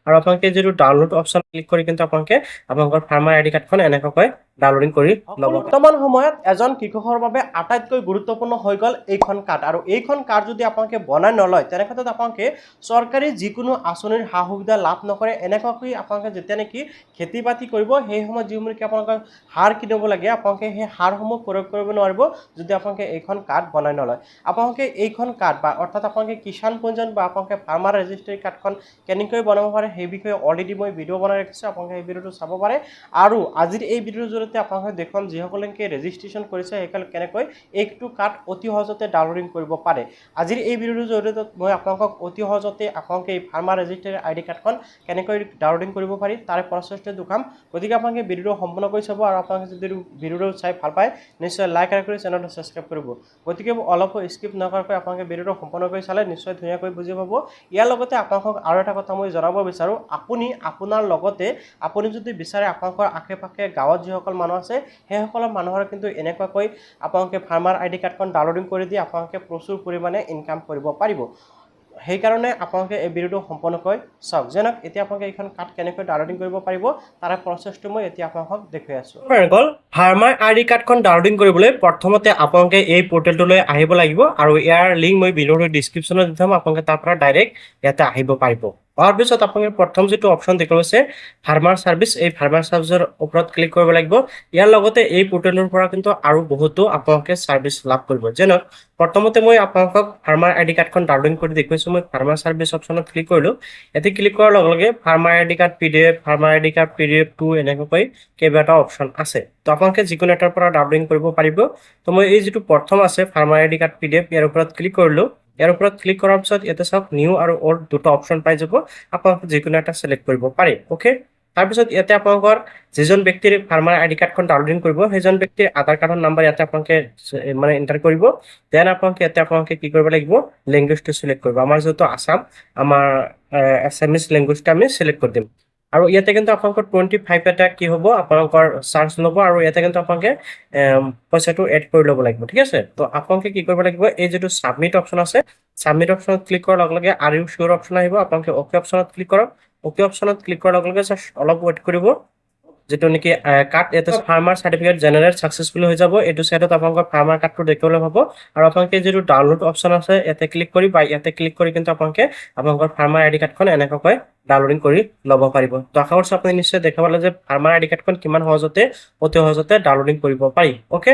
আৰু আপোনালোকে যিটো ডাউনলোড অপশ্যন ক্লিক কৰি কিন্তু আপোনালোকৰ ফাৰ্মাৰ আইডি কাৰ্ডখন এনেকৈ ডাউনলোডিং কৰি ল'ব। বৰ্তমান সময়ত এজন কৃষকৰ বাবে আটাইতকৈ গুৰুত্বপূৰ্ণ হৈ গ'ল এইখন কাৰ্ড। আৰু এইখন কাৰ্ড যদি আপোনালোকে বনাই নলয় তেনেক্ষেত্ৰত আপোনালোকে চৰকাৰী যিকোনো আঁচনিৰ সা সুবিধা লাভ নকৰে। এনেকুৱাকৈ আপোনালোকে যেতিয়া নেকি খেতি বাতি কৰিব সেই সময়ত যিসমূহ আপোনালোকে সাৰ কিনিব লাগে আপোনালোকে সেই সাৰসমূহ প্ৰয়োগ কৰিব নোৱাৰিব যদি আপোনালোকে এইখন কাৰ্ড বনাই নলয়। আপোনালোকে এইখন কাৰ্ড বা অৰ্থাৎ আপোনালোকে কিষাণ পঞ্জীয়ন বা আপোনালোকে ফাৰ্মাৰ ৰেজিষ্ট্ৰি কাৰ্ডখন কেনেকৈ বনাব পাৰে সেই বিষয়ে অলৰেডি মই ভিডিঅ' বনাই ৰাখিছোঁ, আপোনালোকে এই ভিডিঅ'টো চাব পাৰে। আৰু আজিৰ এই ভিডিঅ'ৰ জৰিয়তে আপোনালোকে দেখুৱাম যিসকলে ৰেজিষ্ট্ৰেশ্যন কৰিছে সেইসকলে কেনেকৈ এইটো কাৰ্ড অতি সহজতে ডাউনলোডিং কৰিব পাৰে। আজিৰ এই ভিডিঅ'টোৰ জৰিয়তে মই আপোনালোকক অতি সহজতে আপোনালোকে এই ফাৰ্মাৰ ৰেজিষ্ট্ৰি আইডি কাৰ্ডখন কেনেকৈ ডাউনলোডিং কৰিব পাৰি তাৰে প্ৰচেছটো দেখাম। গতিকে আপোনালোকে ভিডিঅ'টো সম্পূৰ্ণকৈ চাব আৰু আপোনালোকে যদি ভিডিঅ'টো চাই ভাল পায় নিশ্চয় লাইক আৰু কৰি চেনেলটো ছাবস্ক্ৰাইব কৰিব। গতিকে অলপো স্কিপ নকৰাকৈ আপোনালোকে ভিডিঅ'টো সম্পূৰ্ণকৈ চালে নিশ্চয় ধুনীয়াকৈ বুজি পাব। ইয়াৰ লগতে আপোনালোকক আৰু এটা কথা মই জনাব বিচাৰোঁ, আপোনাৰ লগতে আপুনি যদি বিচাৰে আপোনালোকৰ আশে পাশে গাঁৱত যিসকল মানুহ আছে সেইসকল মানুহৰ কিন্তু এনেকুৱাকৈ আপোনালোকে ফাৰ্মাৰ আইডি কাৰ্ডখন ডাউনলোডিং কৰি দি আপোনালোকে প্ৰচুৰ পৰিমাণে ইনকাম কৰিব পাৰিব। সেইকাৰণে আপোনালোকে এই ভিডিঅ'টো সম্পূৰ্ণকৈ চাওক। যেনক এতিয়া আপোনালোকে এইখন কাৰ্ড কেনেকৈ ডাউনলোডিং কৰিব পাৰিব তাৰে প্ৰচেছটো মই এতিয়া আপোনালোকক দেখুৱাই আছোঁ। ফাৰ্মাৰ আইডি কাৰ্ডখন ডাউনলোডিং কৰিবলৈ প্ৰথমতে আপোনালোকে এই পৰ্টেলটোলৈ আহিব লাগিব আৰু ইয়াৰ লিংক মই ভিডিঅ'ৰ ডিছক্ৰিপশ্যনত দি থ'ম, আপোনালোকে তাৰ পৰা ডাইৰেক্ট ইয়াতে আহিব পাৰিব। হোৱাৰ পিছত আপোনালোকে প্ৰথম যিটো অপশ্যন দেখা গৈছে ফাৰ্মাৰ চাৰ্ভিচ, এই ফাৰ্মাৰ চাৰ্ভিচৰ ওপৰত ক্লিক কৰিব লাগিব। ইয়াৰ লগতে এই পৰ্টেলৰ পৰা কিন্তু আৰু বহুতো আপোনালোকে চাৰ্ভিচ লাভ কৰিব। যেনে প্ৰথমতে মই আপোনালোকক ফাৰ্মাৰ আইডি কাৰ্ডখন ডাউনলোডিং কৰি দেখুৱাইছোঁ। মই ফাৰ্মাৰ চাৰ্ভিচ অপশ্যনত ক্লিক কৰিলোঁ। ইয়াতে ক্লিক কৰাৰ লগে লগে farmer ID card PDF, farmer ID card PDF 2 এনেকৈ কেইবাটাও অপশ্যন আছে। তো আপোনালোকে যিকোনো এটাৰ পৰা ডাউনলোডিং কৰিব পাৰিব। তো মই এই যিটো প্ৰথম আছে ফাৰ্মাৰ আইডি কাৰ্ড PDF ইয়াৰ ওপৰত ক্লিক কৰিলোঁ। ইয়াৰ ওপৰত ক্লিক কৰাৰ পিছত ইয়াতে চাওক নিউ আৰু অল্ড দুটা অপশ্যন পাই যাব, আপোনালোকে যিকোনো এটা চিলেক্ট কৰিব পাৰে। অ'কে, তাৰপিছত ইয়াতে আপোনালোকৰ যিজন ব্যক্তিৰ ফাৰ্মাৰ আইডি কাৰ্ডখন ডাউনলোডিং কৰিব সেইজন ব্যক্তিৰ আধাৰ কাৰ্ডৰ নাম্বাৰ ইয়াতে আপোনালোকে এণ্টাৰ কৰিব। দেন আপোনালোকে কি কৰিব লাগিব, লেংগুৱেজটো চিলেক্ট কৰিব। আমাৰ যিহেতু আছাম, আমাৰ এছামিছ লেংগুৱেজটো আমি চিলেক্ট কৰি দিম। আৰু ইয়াতে কিন্তু আপোনালোকৰ 25 এটা কি হ'ব আপোনালোকৰ চাৰ্জ ল'ব আৰু ইয়াতে কিন্তু আপোনালোকে পইচাটো এড কৰি ল'ব লাগিব। ঠিক আছে, তো আপোনালোকে কি কৰিব লাগিব, এই যিটো ছাবমিট অপশ্যন আছে ছাবমিট অপশ্যনত ক্লিক কৰাৰ লগে লগে আৰ ইউ চিয়ৰ অপশ্যন আহিব। আপোনালোকে অ'কে অপশ্যনত ক্লিক কৰক। অ'কে অপশ্যনত ক্লিক কৰাৰ লগে লগে জাষ্ট অলপ ৱেইট কৰিব, যেটো নেকি কাৰ্ড এটা ফাৰ্মাৰ চাৰ্টিফিকেট জেনেৰেট সাকসেসফুলি হৈ যাব। এইটো সাইডত আপোনালোকৰ ফাৰ্মাৰ কাৰ্ডটো দেখিবলৈ পাব আৰু আপোনালোকে যিটো ডাউনলোড অপশ্যন আছে ইয়াতে ক্লিক কৰি বা ইয়াতে ক্লিক কৰি কিন্তু আপোনালোকে আপোনালোকৰ ফাৰ্মাৰ আইডি কাৰ্ডখন এনেকৈ ডাউনলোডিং কৰি ল'ব পাৰিব। তো আশা কৰিছোঁ আপুনি নিশ্চয় দেখা পালে যে ফাৰ্মাৰ আইডি কাৰ্ডখন কিমান সহজতে অতি সহজতে ডাউনলোডিং কৰিব পাৰি। অ'কে,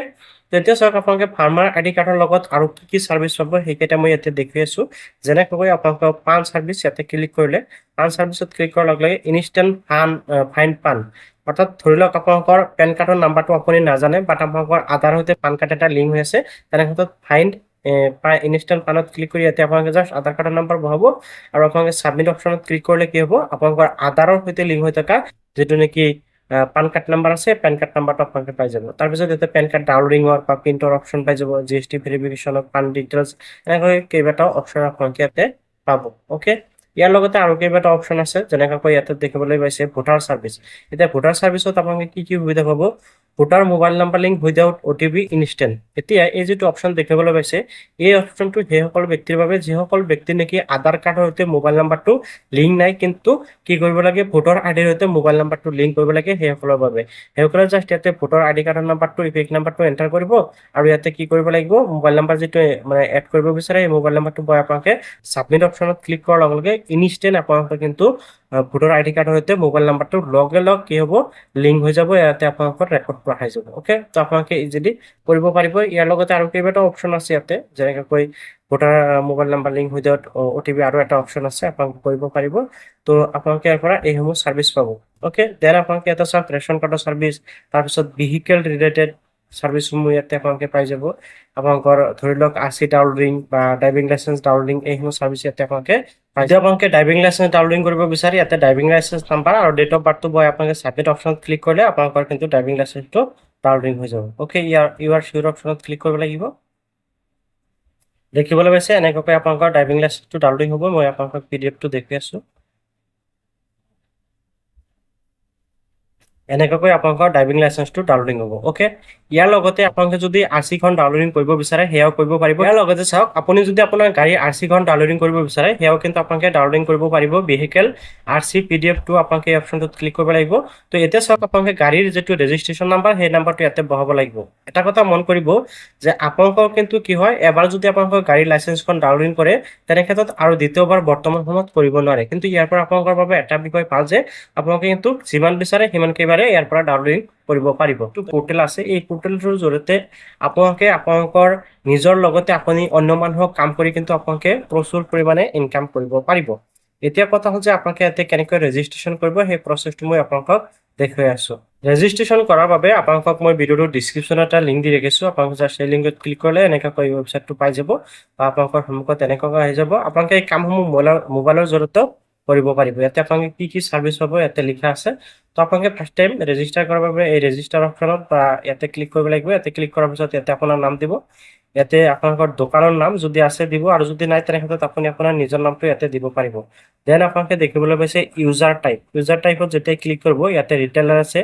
তেতিয়া চাওক আপোনালোকে ফাৰ্মাৰ আইডি কাৰ্ডৰ লগত আৰু কি কি চাৰ্ভিচ পাব সেইকেইটা মই ইয়াতে দেখুৱাই আছোঁ। যেনেকৈ আপোনালোকৰ পান চাৰ্ভিচ ইয়াতে ক্লিক কৰিলে পান চাৰ্ভিচত ক্লিক কৰাৰ লগে লগে ইনষ্টেণ্ট ফাইন পান, অৰ্থাৎ ধৰি লওক আপোনালোকৰ পেন কাৰ্ডৰ নাম্বাৰটো আপুনি নাজানে বাট আপোনালোকৰ আধাৰ সৈতে পান কাৰ্ড এটা লিংক হৈ আছে, তেনেক্ষেত্ৰত ফাইণ্ড ইনষ্টেণ্ট পানত ক্লিক কৰি ইয়াতে আপোনালোকে জাষ্ট আধাৰ কাৰ্ডৰ নাম্বাৰ বহাব আৰু আপোনালোকে ছাবমিট অপশ্যনত ক্লিক কৰিলে কি হ'ব, আপোনালোকৰ আধাৰৰ সৈতে লিংক হৈ থকা যিটো নেকি পান কাৰ্ড নাম্বাৰ আছে পেন কাৰ্ড নাম্বাৰটো আপোনালোকে পাই যাব। তাৰপিছত ইয়াতে পেন কাৰ্ড ডাউনলোডিঙৰ বা প্ৰিণ্টৰ অপশ্যন পাই যাব, GST ভেৰিফিকেশ্যনৰ পান ডিটেইলছ এনেকৈ কেইবাটাও অপশ্যন আপোনালোকে ইয়াতে পাব। অ'কে, ইয়াৰ লগতে আৰু কেইবাটা অপশ্যন আছে, যেনেকৈ ইয়াতে দেখিবলৈ পাইছে ভোটাৰ চাৰ্ভিচ। এতিয়া ভোটাৰ চাৰ্ভিচত আপোনালোকে কি কি সুবিধা পাব, voter mobile number link without OTP instant. এতিয়া এই যিটো অপশ্যন দেখিবলৈ পাইছে এই অপশ্যনটো সেইসকল ব্যক্তিৰ বাবে যিসকল ব্যক্তি নেকি আধাৰ কাৰ্ডৰ সৈতে মোবাইল নাম্বাৰটো লিংক নাই কিন্তু কি কৰিব লাগে ভোটাৰ আইডিৰ সৈতে মোবাইল নাম্বাৰটো লিংক কৰিব লাগে, সেইসকলৰ বাবে। সেইসকলে জাষ্ট ইয়াতে ভোটাৰ আইডি কাৰ্ডৰ নাম্বাৰটো ইপিক নাম্বাৰটো এণ্টাৰ কৰিব আৰু ইয়াতে কি কৰিব লাগিব মোবাইল নাম্বাৰ যিটো মানে এড কৰিব বিচাৰে এই মোবাইল নাম্বাৰটো বহাই আপোনালোকে ছাবমিট অপশ্যনত ক্লিক কৰাৰ লগে লগে ইনষ্টেণ্ট আপোনালোকে কিন্তু ভোটাৰ আইডি কাৰ্ডৰ সৈতে মোবাইল নাম্বাৰটো লগে লগ কি হ'ব লিংক হৈ যাব, ইয়াতে আপোনালোকৰ ৰেকৰ্ড কৰা হৈ যাব। অ'কে, তো আপোনালোকে ইজিলি কৰিব পাৰিব। ইয়াৰ লগতে আৰু কেইবাটাও অপশ্যন আছে ইয়াতে, যেনেকৈ voter mobile number link without OTP আৰু এটা অপশ্যন আছে আপোনালোকে কৰিব পাৰিব। তো আপোনালোকে ইয়াৰ পৰা এইসমূহ চাৰ্ভিচ পাব। অ'কে, দেন আপোনালোকে এটা চাওক ৰেচন কাৰ্ডৰ চাৰ্ভিচ, তাৰপিছত ভেহিকেল ৰিলেটেড চাৰ্ভিচসমূহ ইয়াতে আপোনালোকে পাই যাব। আপোনালোকৰ ধৰি লওক RC ডাউনলোডিং বা ড্ৰাইভিং লাইচেন্স ডাউনলোডিং এইসমূহ চাৰ্ভিচ ইয়াতে আপোনালোকে পাই যাব। আপোনালোকে ড্ৰাইভিং লাইচেন্স ডাউনলোডিং কৰিব বিচাৰে ইয়াতে ড্ৰাইভিং লাইচেন্স নাম্বাৰ আৰু ডেট অফ বাৰ্থটো বহাই আপোনালোকে ছাবমিট অপশ্যনত ক্লিক কৰিলে আপোনালোকৰ কিন্তু ড্ৰাইভিং লাইচেন্সটো ডাউনলোডিং হৈ যাব। অ'কে, ইউ আৰ চিয়ৰ অপশ্যনত ক্লিক কৰিব লাগিব। দেখিবলৈ পাইছে এনেকৈ আপোনালোকৰ ড্ৰাইভিং লাইচেন্সটো ডাউনলোডিং হ'ব। মই আপোনালোকক PDF টো দেখুৱাই আছোঁ। এনেকুৱাকৈ আপোনালোকৰ ড্ৰাইভিং লাইচেন্সটো ডাউনলোডিং হ'ব ওকে ইয়াৰ লগতে আপোনালোকে যদি আৰচিখন ডাউনলোডিং কৰিব বিচাৰে সেয়াও কৰিব পাৰিব ইয়াৰ লগতে চাওক আপুনি যদি আপোনাৰ গাড়ীৰ আৰচিখন ডাউনলোডিং কৰিব বিচাৰে সেয়াও কিন্তু আপোনালোকে ডাউনলোডিং কৰিব পাৰিব ভেহিকেল আৰচি পিডিএফটো আপোনালোকে এই অপশ্যনটোত ক্লিক কৰিব লাগিব তো এতিয়া চাওক আপোনালোকে গাড়ীৰ যিটো ৰেজিষ্ট্ৰেশ্যন নাম্বাৰ সেই নাম্বাৰটো ইয়াতে বহাব লাগিব এটা কথা মন কৰিব যে আপোনালোকৰ কিন্তু কি হয় এবাৰ যদি আপোনালোকৰ গাড়ীৰ লাইচেন্সখন ডাউনলোডিং কৰে তেনে ক্ষেত্ৰত আৰু দ্বিতীয়বাৰ বৰ্তমান সময়ত কৰিব নোৱাৰে কিন্তু ইয়াৰ পৰা আপোনালোকৰ বাবে এটা বিষয় ভাল যে আপোনালোকে কিন্তু যিমান বিচাৰে সিমান কেইবাৰে ইয়াৰ পৰা ডাউনলোডিং কৰিব পাৰিব তো পোৰ্টেল আছে এই পোৰ্টেলটোৰ জৰিয়তে আপোনালোকে আপোনালোকৰ নিজৰ লগতে আপুনি অন্য মানুহক কাম কৰি কিন্তু আপোনালোকে প্ৰচুৰ পৰিমাণে ইনকাম কৰিব পাৰিব এতিয়া কথা হ'ল যে আপোনালোকে ইয়াতে কেনেকৈ ৰেজিষ্ট্ৰেশ্যন কৰিব সেই প্ৰচেছটো মই আপোনালোকক দেখুৱাই আছো ৰেজিষ্ট্ৰেশ্যন কৰাৰ বাবে আপোনালোকক মই ভিডিঅ'টোৰ ডিছক্ৰিপশ্যনত এটা লিংক দি ৰাখিছো আপোনালোকে জাষ্ট সেই লিংকত ক্লিক কৰিলে এনেকৈ ৱেবছাইটটো পাই যাব বা আপোনালোকৰ সন্মুখত এনেকৈ আহি যাব আপোনালোকে এই কামসমূহ মোবাইলৰ জৰিয়তে কৰিব পাৰিব ইয়াতে আপোনালোকে কি সাৰ্ভিস পাব ইয়াতে লিখা আছে তো আপোনালোকে ফাৰ্ষ্ট টাইম ৰেজিষ্টাৰ কৰাৰ বাবে এই ৰেজিষ্টাৰ অপশ্যনত বা ইয়াতে ক্লিক কৰিব লাগিব ইয়াতে ক্লিক কৰাৰ পিছত ইয়াতে আপোনাৰ নাম দিব ইয়াতে আপোনালোকৰ দোকানৰ নাম যদি আছে দিব আৰু যদি নাই তেনে ক্ষেত্ৰত আপুনি আপোনাৰ নিজৰ নামটো ইয়াতে দিব পাৰিব দেন আপোনালোকে দেখিবলৈ পাইছে ইউজাৰ টাইপত যেতিয়া ক্লিক কৰিব ইয়াতে ৰিটেইলাৰ আছে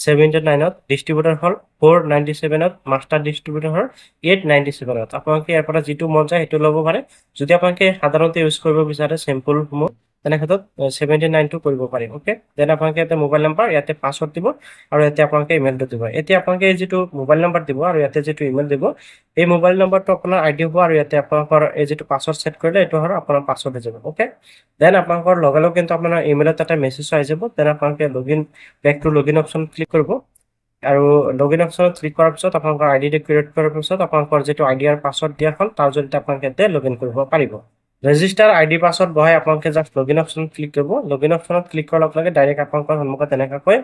79ত ডিষ্ট্ৰিবিউটৰ হ'ল 497ত মাষ্টাৰ ডিষ্ট্ৰিবিউটৰ হ'ল 897ত আপোনালোকে ইয়াৰ পৰা যিটো মন যায় সেইটো ল'ব পাৰে যদি আপোনালোকে সাধাৰণতে ইউজ কৰিব বিচাৰে চেম্পলসমূহ তেনে ক্ষেত্ৰত 79টো কৰিব পাৰিম ওকে দেন আপোনালোকে ইয়াতে মোবাইল নাম্বাৰ ইয়াতে পাছৱৰ্ড দিব আৰু ইয়াতে আপোনালোকে ইমেইলটো দিব এতিয়া আপোনালোকে যিটো মোবাইল নাম্বাৰ দিব আৰু ইয়াতে যিটো ইমেইল দিব এই মোবাইল নাম্বাৰটো আপোনাৰ আইডি হ'ব আৰু ইয়াতে আপোনালোকৰ এই যিটো পাছৱৰ্ড সেট কৰিলে এইটো হ'ল আপোনাৰ পাছৱৰ্ড হৈ যাব ওকে দেন আপোনালোকৰ লগে লগে কিন্তু আপোনাৰ ইমেইলত এটা মেছেজ আহি যাব দেন আপোনালোকে back to login option click কৰিব আৰু লগইন অপশ্যনত ক্লিক কৰাৰ পিছত আপোনালোকৰ আইডিটো ক্ৰিয়েট কৰাৰ পিছত আপোনালোকৰ যিটো আইডি আৰু পাছৱৰ্ড দিয়া হ'ল তাৰ জৰিয়তে আপোনালোকে ইয়াতে লগইন কৰিব পাৰিব ৰেজিষ্টাৰ আইডি পাছৱৰ্ড বহাই আপোনালোকে জাষ্ট লগইন অপশ্যনত ক্লিক কৰিব লগইন অপশ্যনত ক্লিক কৰাৰ লগে লগে ডাইৰেক্ট আপোনালোকৰ সন্মুখত এনেকৈ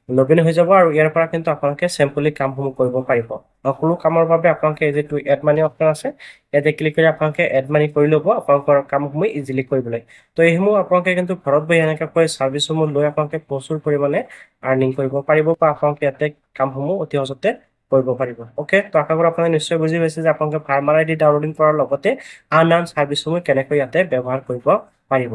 লগইন হৈ যাব আৰু ইয়াৰ পৰা কিন্তু আপোনালোকে চেম্পলি কামসমূহ কৰিব পাৰিব সকলো কামৰ বাবে আপোনালোকে এই যিটো এড মানি অপশ্যন আছে ইয়াতে ক্লিক কৰি আপোনালোকে এড মানি কৰি ল'ব আপোনালোকৰ কামসমূহ ইজিলি কৰিবলৈ তো এইসমূহ আপোনালোকে কিন্তু ঘৰত বহি এনেকৈ ছাৰ্ভিচসমূহ লৈ আপোনালোকে প্ৰচুৰ পৰিমাণে আৰ্নিং কৰিব পাৰিব বা আপোনালোকে ইয়াতে কামসমূহ অতি সহজতে কৰিব পাৰিব ওকে তো আশা কৰোঁ আপোনালোকে নিশ্চয় বুজি পাইছে যে আপোনালোকে ফাৰ্মাৰ আইডি ডাউনলোডিং কৰাৰ লগতে আন ছাৰ্ভিচসমূহ কেনেকৈ ইয়াতে ব্যৱহাৰ কৰিব পাৰিব